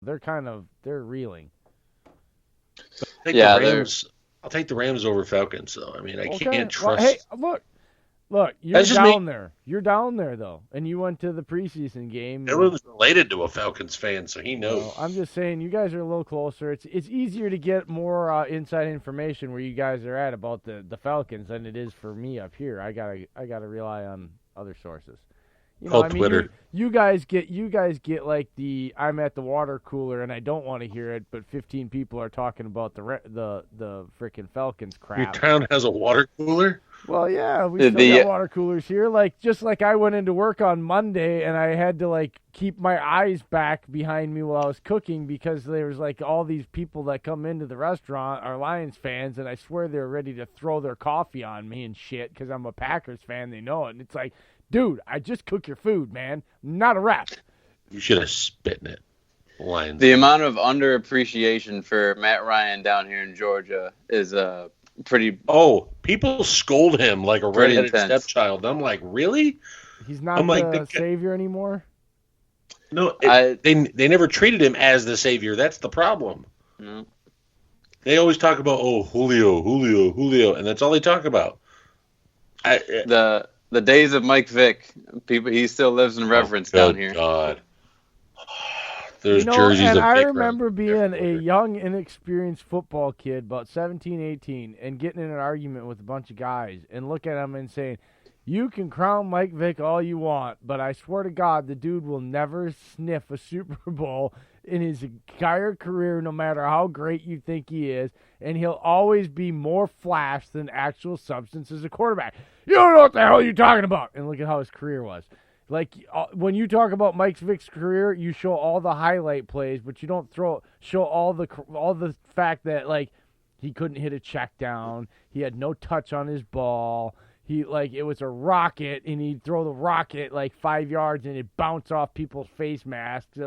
they're reeling. I'll take the Rams over Falcons, though. I mean, I can't Well, trust. hey, look, you're down there. You're down there though, and you went to the preseason game. Everyone's related to a Falcons fan, so he knows. Well, I'm just saying, you guys are a little closer. It's easier to get more inside information where you guys are at about the Falcons than it is for me up here. I gotta rely on other sources. Twitter. You guys get like I'm at the water cooler and I don't want to hear it, but 15 people are talking about the freaking Falcons crap. Your town has a water cooler? Well, yeah, we still got water coolers here. Just like I went into work on Monday and I had to keep my eyes back behind me while I was cooking because there was all these people that come into the restaurant are Lions fans, and I swear they're ready to throw their coffee on me and shit because I'm a Packers fan. They know it, and it's like, dude, I just cook your food, man. I'm not a rep. You should have spit in it. Lions. The amount of underappreciation for Matt Ryan down here in Georgia is pretty. Oh, people scold him like a redheaded stepchild. I'm like, really? He's not the savior anymore? No, they never treated him as the savior. That's the problem. No. They always talk about, Julio, and that's all they talk about. The days of Mike Vick, he still lives in reverence down here. God. There's jerseys and of I Vic remember being a young, inexperienced football kid, about 17, 18, and getting in an argument with a bunch of guys and looking at them and saying, you can crown Mike Vick all you want, but I swear to God, the dude will never sniff a Super Bowl in his entire career, no matter how great you think he is, and he'll always be more flash than actual substance as a quarterback. You don't know what the hell you're talking about. And look at how his career was. When you talk about Mike Vick's career, you show all the highlight plays, but you don't show all the fact that he couldn't hit a check down, he had no touch on his ball. It was a rocket, and he'd throw the rocket 5 yards, and it'd bounce off people's face masks.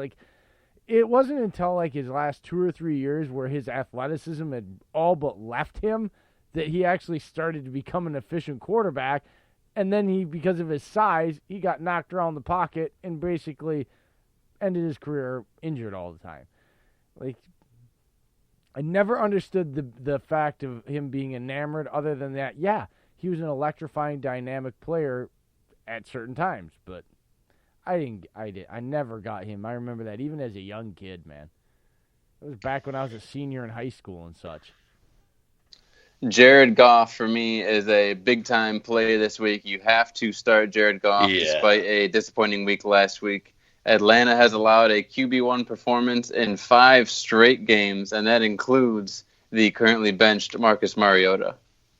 It wasn't until his last 2 or 3 years where his athleticism had all but left him that he actually started to become an efficient quarterback. And then because of his size, he got knocked around the pocket and basically ended his career injured all the time. I never understood the fact of him being enamored other than that, yeah, he was an electrifying, dynamic player at certain times, but I never got him. I remember that even as a young kid, man. It was back when I was a senior in high school and such. Jared Goff, for me, is a big-time play this week. You have to start Jared Goff despite a disappointing week last week. Atlanta has allowed a QB1 performance in 5 straight games, and that includes the currently benched Marcus Mariota.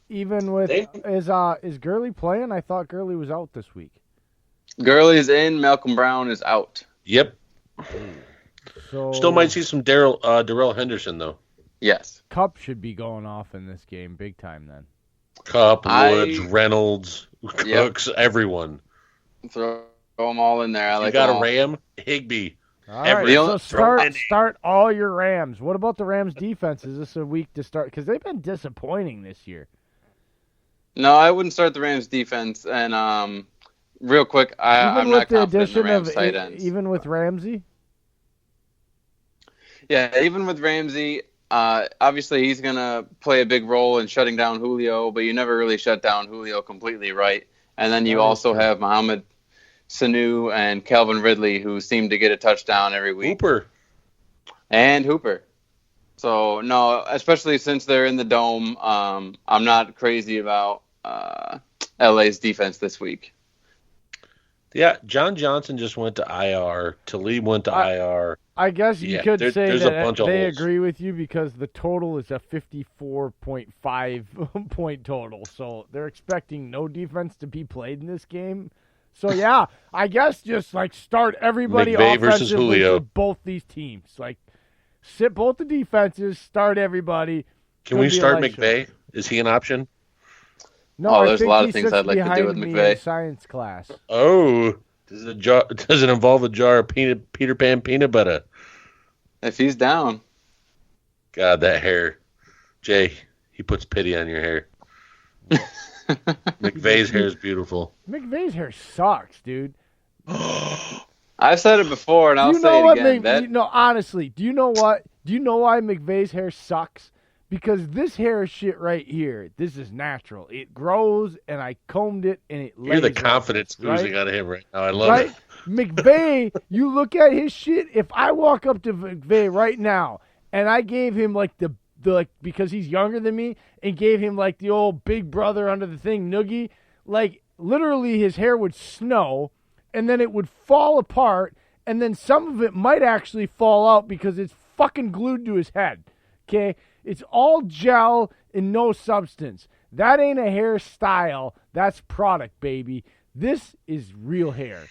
Even with is Gurley playing? I thought Gurley was out this week. Gurley's in. Malcolm Brown is out. Yep. So, still might see some Darrell Henderson though. Yes. Kupp should be going off in this game big time then. Kupp, Woods, Reynolds, Cooks, everyone. Throw them all in there. You got a Ram, Higbee. All right, so start all your Rams. What about the Rams defense? Is this a week to start? Because they've been disappointing this year. No, I wouldn't start the Rams defense. And real quick, I'm not confident in the Rams tight ends. Even with Ramsey? Yeah, even with Ramsey, obviously he's going to play a big role in shutting down Julio, but you never really shut down Julio completely, right? And then you also have Mohamed Sanu and Calvin Ridley, who seem to get a touchdown every week. Hooper. So, no, especially since they're in the Dome, I'm not crazy about LA's defense this week. Yeah, John Johnson just went to IR. Talib went to IR. I guess you could say that they agree with you because the total is a 54.5 point total. So they're expecting no defense to be played in this game. So, yeah, I guess just start everybody offensively for both these teams. Sit both the defenses, start everybody. Can we start McVay? Is he an option? No, there's a lot of things I'd like to do with McVay. Science class. Oh, does it involve a jar of Peter Pan peanut butter? If he's down. God, that hair. Jay, he puts pity on your hair. McVay's hair is beautiful. McVay's hair sucks, dude. I've said it before, and Do I'll you know say it what? again. Honestly, do you know what? Do you know why McVay's hair sucks? Because this hair shit right here, this is natural. It grows, and I combed it, and it lays. You're the like confidence this, right? oozing out of him right now. I love Right? it. McVay, you look at his shit. If I walk up to McVay right now and I gave him like the because he's younger than me and gave him like the old big brother under the thing noogie, like literally his hair would snow and then it would fall apart and then some of it might actually fall out because it's fucking glued to his head. Okay? It's all gel and no substance. That ain't a hairstyle. That's product, baby. This is real hair.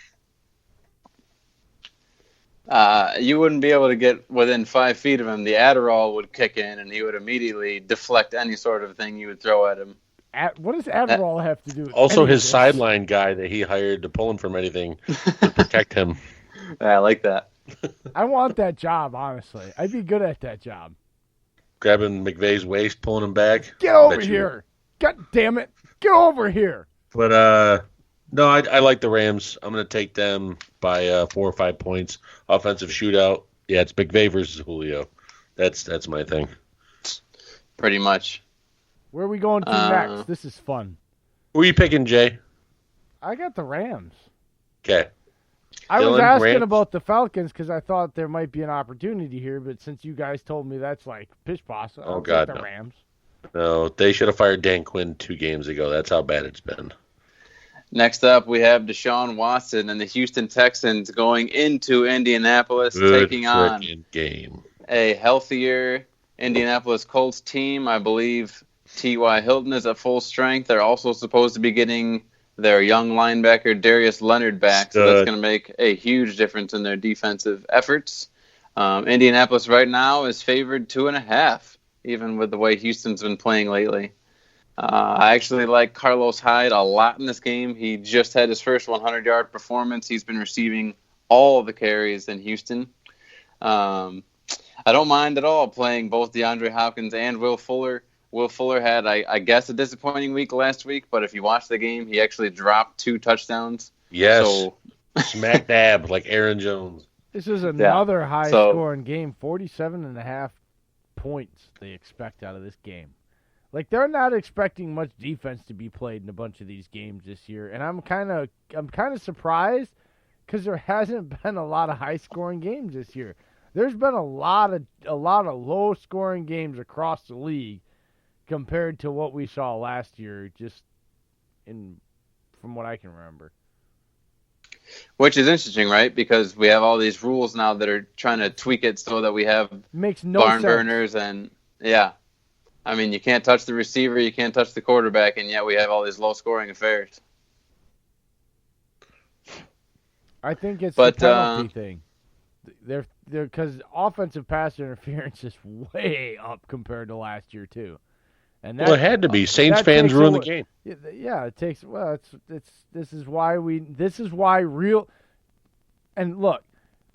You wouldn't be able to get within 5 feet of him. The Adderall would kick in, and he would immediately deflect any sort of thing you would throw at him. What does Adderall have to do with Also, any his of this? sideline guy that he hired to pull him from anything to protect him. Yeah, I like that. I want that job, honestly. I'd be good at that job. Grabbing McVay's waist, pulling him back. Get over here. God damn it. Get over here. But, no, I like the Rams. I'm going to take them by 4 or 5 points. Offensive shootout. Yeah, it's McVay versus Julio. That's my thing. Pretty much. Where are we going to next? This is fun. Who are you picking, Jay? I got the Rams. Okay. I was Dillon, asking Rams? about the Falcons because I thought there might be an opportunity here, but since you guys told me that's like pish posh, I'll take the Rams. No, they should have fired Dan Quinn 2 games ago. That's how bad it's been. Next up, we have Deshaun Watson and the Houston Texans going into Indianapolis, Good taking on frickin' game. a healthier Indianapolis Colts team. I believe T.Y. Hilton is at full strength. They're also supposed to be getting their young linebacker Darius Leonard back, so that's going to make a huge difference in their defensive efforts. Indianapolis right now is favored 2.5, even with the way Houston's been playing lately. I actually like Carlos Hyde a lot in this game. He just had his first 100-yard performance. He's been receiving all the carries in Houston. I don't mind at all playing both DeAndre Hopkins and Will Fuller. Will Fuller had, I guess, a disappointing week last week, but if you watch the game, he actually dropped 2 touchdowns. Yes. So, Smack dab like Aaron Jones. This is another high-scoring game. 47.5 points they expect out of this game. Like, they're not expecting much defense to be played in a bunch of these games this year, and I'm kind of surprised because there hasn't been a lot of high-scoring games this year. There's been a lot of low-scoring games across the league compared to what we saw last year, from what I can remember. Which is interesting, right? Because we have all these rules now that are trying to tweak it so that we have Makes no barn sense. burners and I mean, you can't touch the receiver, you can't touch the quarterback, and yet we have all these low-scoring affairs. I think it's the penalty thing. They're because offensive pass interference is way up compared to last year too. And Well, it had to be. Saints fans ruined the game. Yeah, it takes. Well, this is why real. And look,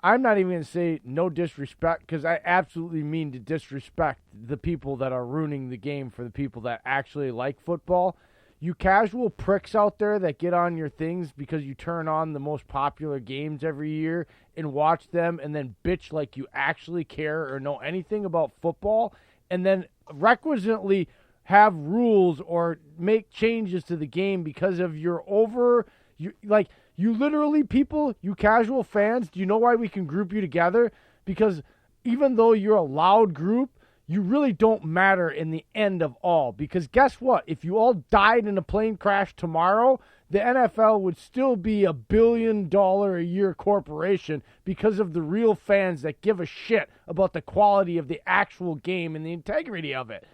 I'm not even going to say no disrespect because I absolutely mean to disrespect the people that are ruining the game for the people that actually like football. You casual pricks out there that get on your things because you turn on the most popular games every year and watch them and then bitch like you actually care or know anything about football and then requisitely have rules or make changes to the game because of you literally people, you casual fans, do you know why we can group you together? Because even though you're a loud group, you really don't matter in the end of all. Because guess what? If you all died in a plane crash tomorrow, the NFL would still be $1 billion a year corporation because of the real fans that give a shit about the quality of the actual game and the integrity of it.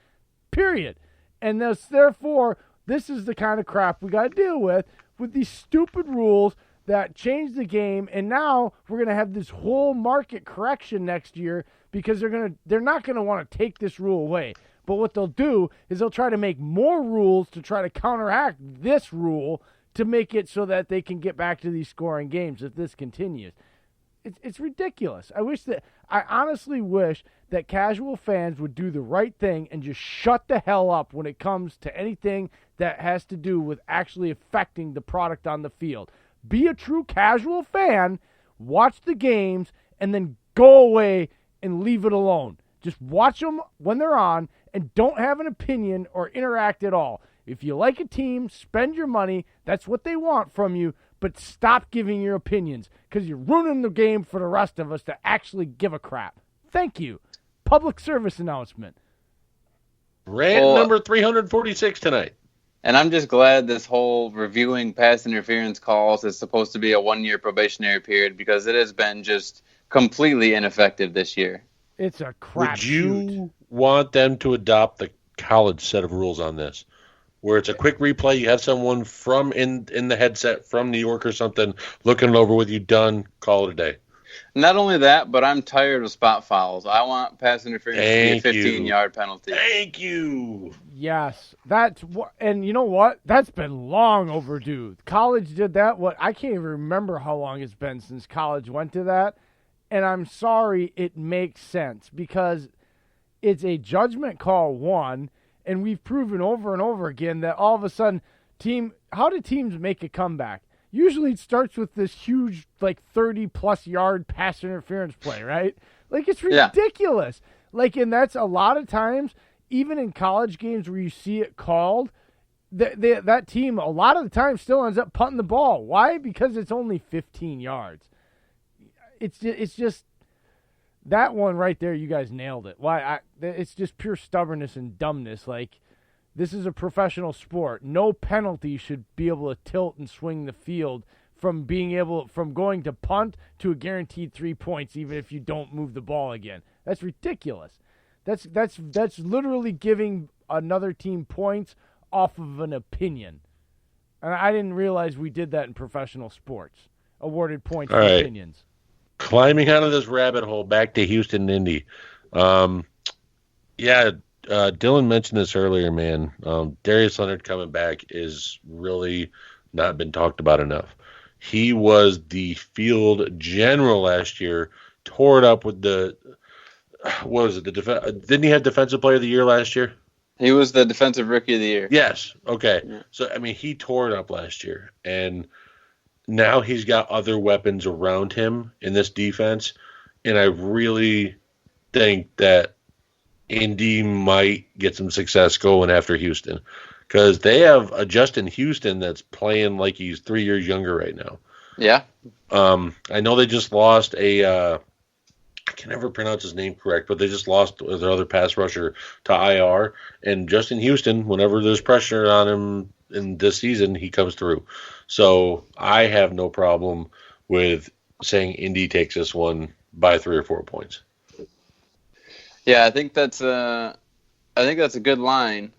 Period. And therefore, this is the kind of crap we got to deal with these stupid rules that change the game, and now we're going to have this whole market correction next year because they're not going to want to take this rule away. But what they'll do is they'll try to make more rules to try to counteract this rule to make it so that they can get back to these scoring games if this continues. It's ridiculous. I honestly wish that casual fans would do the right thing and just shut the hell up when it comes to anything that has to do with actually affecting the product on the field. Be a true casual fan watch the games, and then go away and leave it alone. Just watch them when they're on and don't have an opinion or interact at all. If you like a team, spend your money. That's what they want from you, but stop giving your opinions because you're ruining the game for the rest of us to actually give a crap. Thank you. Public service announcement. Rant number 346 tonight. And I'm just glad this whole reviewing pass interference calls is supposed to be a 1-year probationary period because it has been just completely ineffective this year. It's a crap Would you want them to adopt the college set of rules on this? Where it's a quick replay, you have someone from in the headset from New York or something looking it over with you, done, call it a day. Not only that, but I'm tired of spot fouls. I want pass interference to be a 15-yard penalty. Thank you. Yes, that's what, and you know what? That's been long overdue. College did that. I can't even remember how long it's been since college went to that. And I'm sorry, it makes sense because it's a judgment call, one, and we've proven over and over again that all of a sudden, how do teams make a comeback? Usually it starts with this huge, 30-plus yard pass interference play, right? It's ridiculous. Yeah. And that's a lot of times, even in college games where you see it called, that team a lot of the time still ends up punting the ball. Why? Because it's only 15 yards. It's just that one right there. You guys nailed it. It's just pure stubbornness and dumbness. This is a professional sport. No penalty should be able to tilt and swing the field from going to punt to a guaranteed 3 points, even if you don't move the ball again. That's ridiculous. That's literally giving another team points off of an opinion. And I didn't realize we did that in professional sports. Awarded points for opinions. Climbing out of this rabbit hole, back to Houston and Indy. Dillon mentioned this earlier, man. Darius Leonard coming back is really not been talked about enough. He was the field general last year, tore it up with didn't he have Defensive Player of the Year last year? He was the Defensive Rookie of the Year. Yes. Okay. Yeah. So, he tore it up last year, and now he's got other weapons around him in this defense, and I really think that Indy might get some success going after Houston because they have a Justin Houston that's playing like he's 3 years younger right now. Yeah. I know they just lost I can never pronounce his name correct, but they just lost their other pass rusher to IR, and Justin Houston, whenever there's pressure on him in this season, he comes through. So I have no problem with saying Indy takes this one by 3 or 4 points. Yeah, I think that's a good line.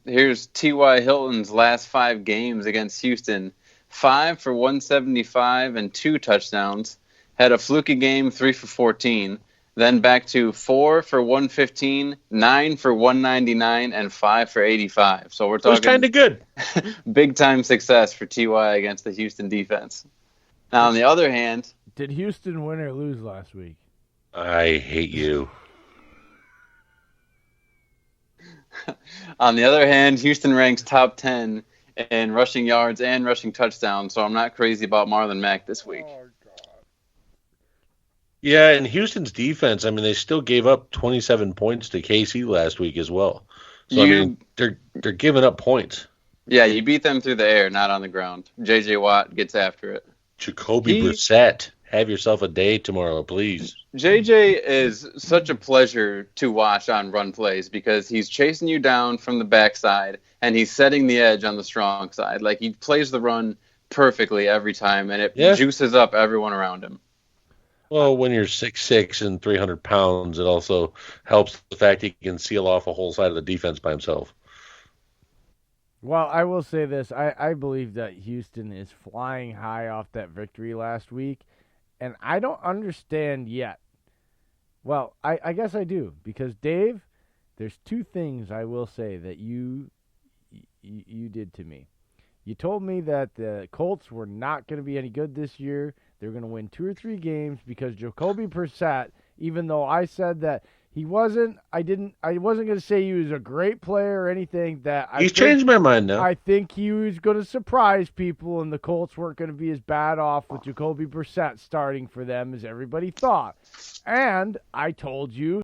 Here's T.Y. Hilton's last 5 games against Houston: 5 for 175 and 2 touchdowns. Had a fluky game, 3 for 14. Then back to 4 for 115, 9 for 199, and 5 for 85. So we're talking. It was kind of good. Big time success for T.Y. against the Houston defense. Now, on the other hand, did Houston win or lose last week? I hate you. On the other hand, Houston ranks top 10 in rushing yards and rushing touchdowns, so I'm not crazy about Marlon Mack this week. Oh, God. Yeah, and Houston's defense, they still gave up 27 points to KC last week as well. So, they're giving up points. Yeah, you beat them through the air, not on the ground. J.J. Watt gets after it. Jacoby Brissett, have yourself a day tomorrow, please. JJ is such a pleasure to watch on run plays because he's chasing you down from the backside and he's setting the edge on the strong side. He plays the run perfectly every time, and it juices up everyone around him. Well, when you're 6'6" and 300 pounds, it also helps the fact he can seal off a whole side of the defense by himself. Well, I will say this. I believe that Houston is flying high off that victory last week, and I don't understand yet. Well, I guess I do, because, Dave, there's 2 things I will say that you did to me. You told me that the Colts were not going to be any good this year. They're going to win 2 or 3 games because Jacoby Brissett, even though I said that He wasn't. I wasn't going to say he was a great player or anything. He's changed my mind now. I think he was going to surprise people, and the Colts weren't going to be as bad off with Jacoby Brissett starting for them as everybody thought. And I told you